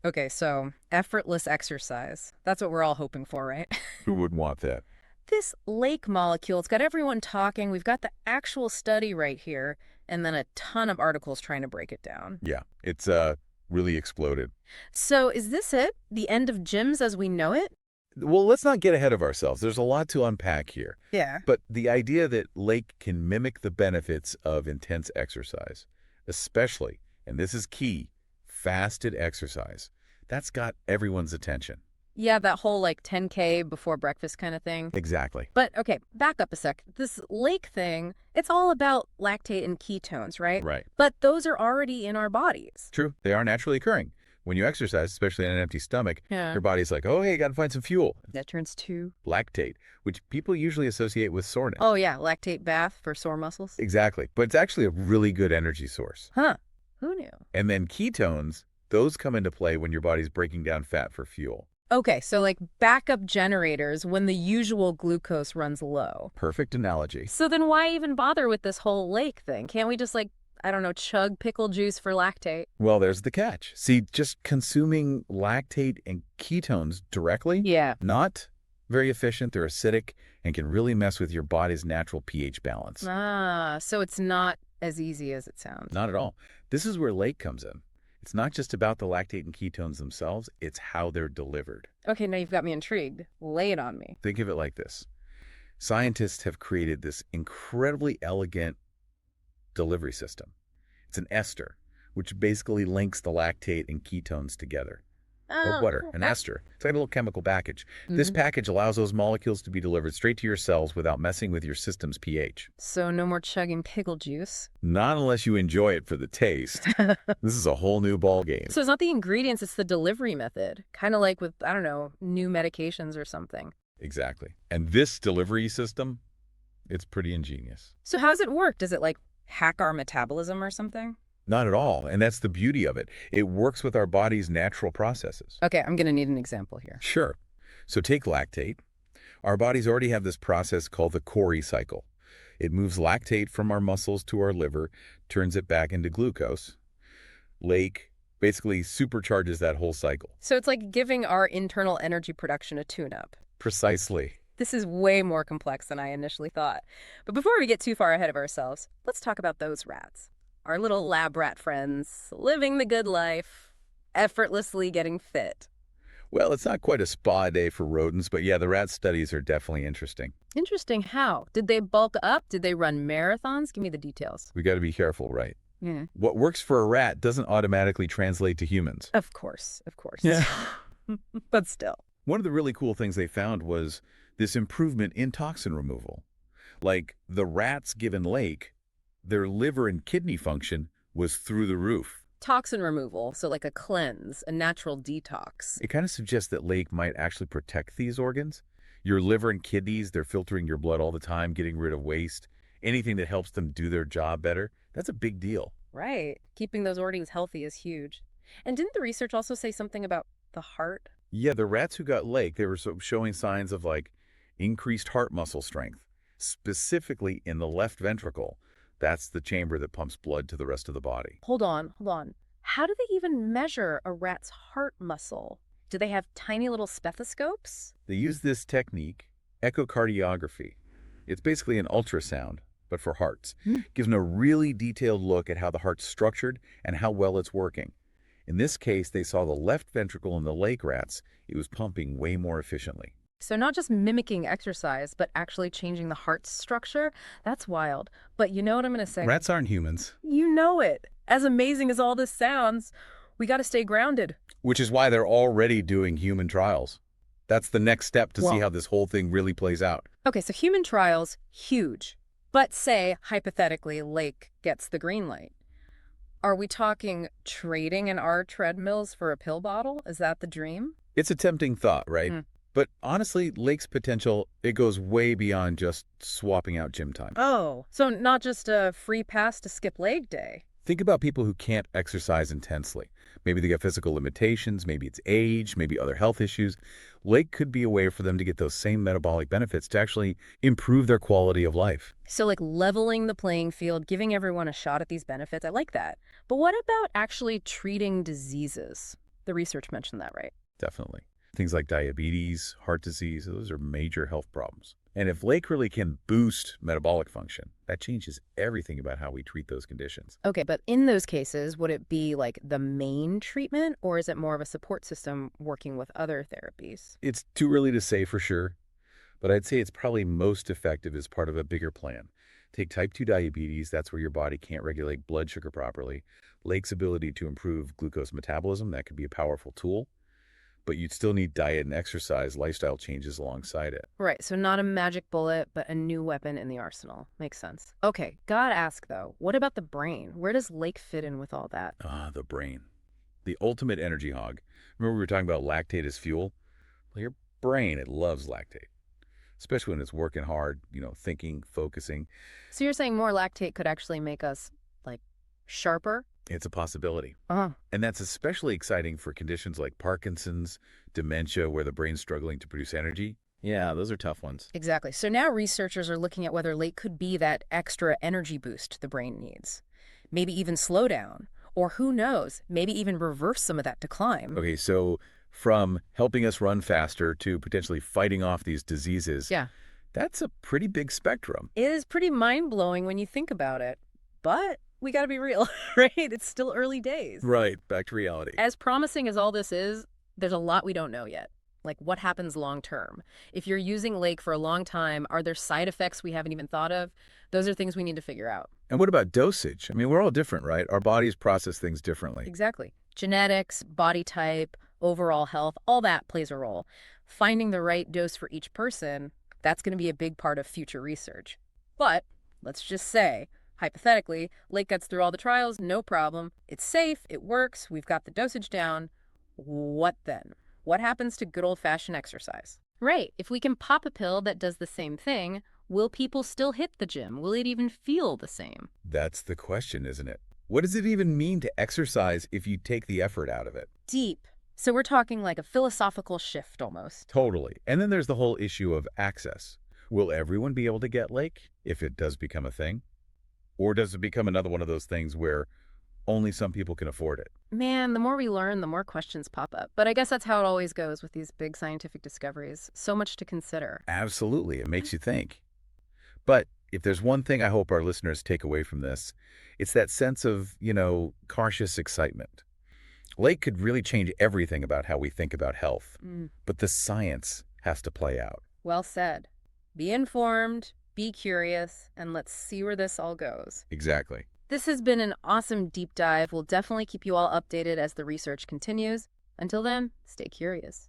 Okay, so effortless exercise. That's what we're all hoping for, right? Who would want that? This lake molecule, it's got everyone talking. We've got the actual study right here, and then a ton of articles trying to break it down. Yeah, it's really exploded. So is this it? The end of gyms as we know it? Well, let's not get ahead of ourselves. There's a lot to unpack here. Yeah. But the idea that LaKe can mimic the benefits of intense exercise, especially, and this is key, fasted exercise, that's got everyone's attention. Yeah, that whole like 10K before breakfast kind of thing. Exactly. But okay, back up a sec. This lake thing, it's all about lactate and ketones, right? Right. But those are already in our bodies. True. They are naturally occurring. When you exercise, especially on an empty stomach, Yeah. your body's like, oh, hey, got to find some fuel. That turns to, Lactate, which people usually associate with soreness. oh yeah, lactate bath for sore muscles. Exactly. But it's actually a really good energy source. Huh. Who knew? And then ketones, those come into play when your body's breaking down fat for fuel. Okay, so like backup generators when the usual glucose runs low. Perfect analogy. So then why even bother with this whole lake thing? Can't we just like, I don't know, chug pickle juice for lactate? Well, there's the catch. See, just consuming lactate and ketones directly, Yeah. not very efficient. They're acidic and can really mess with your body's natural pH balance. Ah, so it's not as easy as it sounds. Not at all. This is where LaKe comes in. It's not just about the lactate and ketones themselves, it's how they're delivered. Okay, now you've got me intrigued. Lay it on me. Think of it like this. Scientists have created this incredibly elegant delivery system. It's an ester, which basically links the lactate and ketones together. Or water, an ester. It's like a little chemical package. This package allows those molecules to be delivered straight to your cells without messing with your system's pH. So no more chugging pickle juice. Not unless you enjoy it for the taste. This is a whole new ball game. So it's not the ingredients, it's the delivery method. Kind of like with, I don't know, new medications or something. Exactly. And this delivery system, it's pretty ingenious. So how does it work? Does it like hack our metabolism or something? Not at all. And that's the beauty of it. It works with our body's natural processes. Okay, I'm going to need an example here. Sure. So take lactate. Our bodies already have this process called the Cori cycle. It moves lactate from our muscles to our liver, turns it back into glucose. LaKe basically supercharges that whole cycle. So it's like giving our internal energy production a tune-up. Precisely. This is way more complex than I initially thought. But before we get too far ahead of ourselves, let's talk about those rats. Our little lab rat friends, living the good life, effortlessly getting fit. Well, it's not quite a spa day for rodents, but yeah, the rat studies are definitely interesting. Interesting. How? Did they bulk up? Did they run marathons? Give me the details. We got to be careful, right? Yeah. What works for a rat doesn't automatically translate to humans. Of course, of course. Yeah. But still. One of the really cool things they found was this improvement in toxin removal. Like the rats given LaKe, their liver and kidney function was through the roof. Toxin removal, so like a cleanse, a natural detox. It kind of suggests that LaKe might actually protect these organs. Your liver and kidneys, they're filtering your blood all the time, getting rid of waste. Anything that helps them do their job better, that's a big deal. Right. Keeping those organs healthy is huge. And didn't the research also say something about the heart? Yeah, the rats who got LaKe, they were showing signs of like increased heart muscle strength, specifically in the left ventricle. That's the chamber that pumps blood to the rest of the body. Hold on, hold on. How do they even measure a rat's heart muscle? Do they have tiny little stethoscopes? They use this technique, echocardiography. It's basically an ultrasound, but for hearts. Gives them a really detailed look at how the heart's structured and how well it's working. In this case, they saw the left ventricle in the LaKe rats. It was pumping way more efficiently. So not just mimicking exercise, but actually changing the heart's structure? That's wild. But you know what I'm going to say? Rats aren't humans. You know it. As amazing as all this sounds, we got to stay grounded. Which is why they're already doing human trials. That's the next step to see Well- how this whole thing really plays out. Okay, so human trials, huge. But say, hypothetically, LaKe gets the green light. Are we talking trading in our treadmills for a pill bottle? Is that the dream? It's a tempting thought, right? But honestly, LaKe's potential, it goes way beyond just swapping out gym time. Oh, so not just a free pass to skip leg day. Think about people who can't exercise intensely. Maybe they got physical limitations, maybe it's age, maybe other health issues. LaKe could be a way for them to get those same metabolic benefits to actually improve their quality of life. So like leveling the playing field, giving everyone a shot at these benefits, I like that. But what about actually treating diseases? The research mentioned that, right? Definitely. Things like diabetes, heart disease, those are major health problems. And if lake really can boost metabolic function, that changes everything about how we treat those conditions. Okay, but in those cases, would it be like the main treatment, or is it more of a support system working with other therapies? It's too early to say for sure, but I'd say it's probably most effective as part of a bigger plan. Take type 2 diabetes, that's where your body can't regulate blood sugar properly. Lake's ability to improve glucose metabolism, that could be a powerful tool, but you'd still need diet and exercise, lifestyle changes alongside it. Right, so not a magic bullet, but a new weapon in the arsenal. Makes sense. Okay, gotta ask though, what about the brain? Where does Lake fit in with all that? Ah, the brain. The ultimate energy hog. Remember we were talking about lactate as fuel? Well, your brain, it loves lactate, especially when it's working hard, thinking, focusing. So you're saying more lactate could actually make us, like, sharper? It's a possibility. Uh-huh. And that's especially exciting for conditions like Parkinson's, dementia, where the brain's struggling to produce energy. Yeah, those are tough ones. Exactly. So now researchers are looking at whether Lake could be that extra energy boost the brain needs. Maybe even slow down. Or who knows, maybe even reverse some of that decline. Okay, so from helping us run faster to potentially fighting off these diseases, Yeah. that's a pretty big spectrum. It is pretty mind-blowing when you think about it. But we got to be real, right? It's still early days. Right, back to reality. As promising as all this is, there's a lot we don't know yet. Like what happens long term? If you're using Lake for a long time, are there side effects we haven't even thought of? Those are things we need to figure out. And what about dosage? I mean, we're all different, right? Our bodies process things differently. Exactly. Genetics, body type, overall health, all that plays a role. Finding the right dose for each person, that's going to be a big part of future research. But let's just say, hypothetically, Lake gets through all the trials, no problem. It's safe, it works, we've got the dosage down. What then? What happens to good old-fashioned exercise? Right. If we can pop a pill that does the same thing, will people still hit the gym? Will it even feel the same? That's the question, isn't it? What does it even mean to exercise if you take the effort out of it? Deep. So we're talking like a philosophical shift almost. Totally. And then there's the whole issue of access. Will everyone be able to get Lake if it does become a thing? Or does it become another one of those things where only some people can afford it? Man, the more we learn, the more questions pop up. But I guess that's how it always goes with these big scientific discoveries. So much to consider. Absolutely. It makes you think. But if there's one thing I hope our listeners take away from this, it's that sense of, cautious excitement. Lake could really change everything about how we think about health. But the science has to play out. Well said. Be informed, be curious, and let's see where this all goes. Exactly. This has been an awesome deep dive. We'll definitely keep you all updated as the research continues. Until then, stay curious.